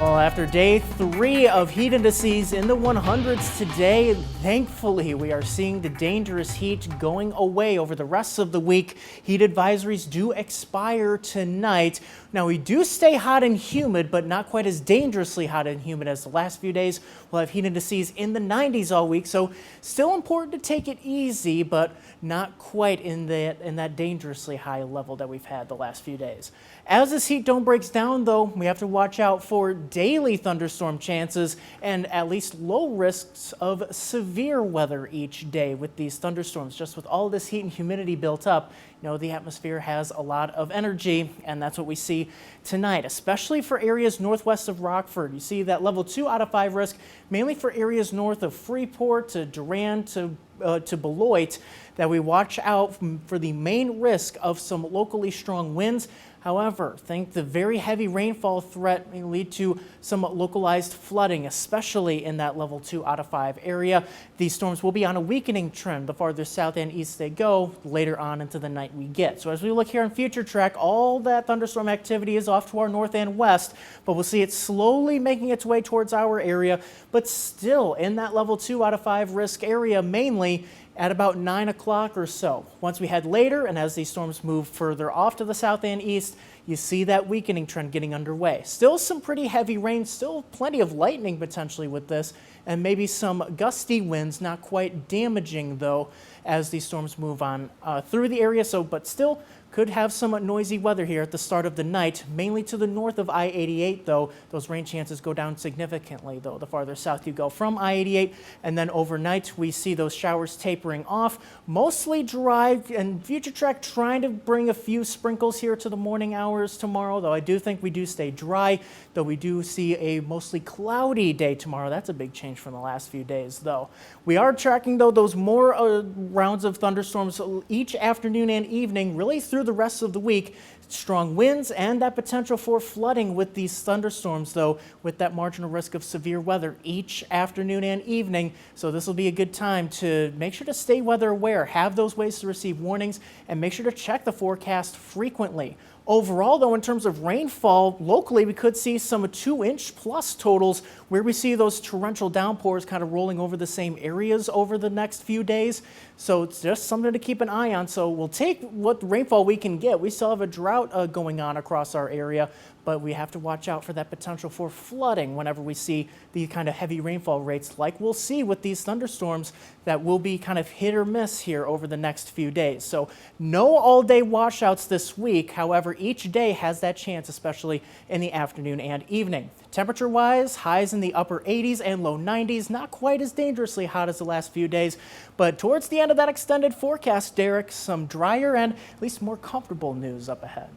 Well, after day 3 of heat indices in the 100s today, thankfully we are seeing the dangerous heat going away over the rest of the week. Heat advisories do expire tonight. Now we do stay hot and humid, but not quite as dangerously hot and humid as the last few days. We'll have heat indices in the 90s all week, so still important to take it easy, but not quite in that dangerously high level that we've had the last few days. As this heat dome breaks down, though, we have to watch out for daily thunderstorm chances and at least low risks of severe weather each day with these thunderstorms. Just with all this heat and humidity built up, the atmosphere has a lot of energy, and that's what we see tonight, especially for areas northwest of Rockford. You see that level 2 out of 5 risk, mainly for areas north of Freeport to Durand to Beloit, that we watch out for the main risk of some locally strong winds. However, think the very heavy rainfall threat may lead to some localized flooding, especially in that level 2 out of 5 area. These storms will be on a weakening trend the farther south and east they go, later on into the night we get. So as we look here on Future Track, all that thunderstorm activity is off to our north and west, but we'll see it slowly making its way towards our area, but still in that level 2 out of 5 risk area, mainly at about 9 o'clock or so. Once we head later, and as these storms move further off to the south and east, you see that weakening trend getting underway. Still some pretty heavy rain, still plenty of lightning potentially with this, and maybe some gusty winds, not quite damaging though, as these storms move on through the area. But still could have some noisy weather here at the start of the night, mainly to the north of I-88 though. Those rain chances go down significantly though, the farther south you go from I-88, and then overnight we see those showers tapering off, mostly dry, and Future Track trying to bring a few sprinkles here to the morning hours tomorrow, though I do think we do stay dry, though we do see a mostly cloudy day tomorrow. That's a big change from the last few days though. We are tracking though those more rounds of thunderstorms each afternoon and evening, really through the rest of the week. Strong winds and that potential for flooding with these thunderstorms though, with that marginal risk of severe weather each afternoon and evening. So this will be a good time to make sure to stay weather aware, have those ways to receive warnings, and make sure to check the forecast frequently. Overall, though, in terms of rainfall, locally we could see some 2-inch plus totals where we see those torrential downpours kind of rolling over the same areas over the next few days. So it's just something to keep an eye on. So we'll take what rainfall we can get. We still have a drought going on across our area, but we have to watch out for that potential for flooding whenever we see the kind of heavy rainfall rates like we'll see with these thunderstorms that will be kind of hit or miss here over the next few days. So no all-day washouts this week. However, each day has that chance, especially in the afternoon and evening. Temperature-wise, highs in the upper 80s and low 90s, not quite as dangerously hot as the last few days, but towards the end of that extended forecast, Derek, some drier and at least more comfortable news up ahead.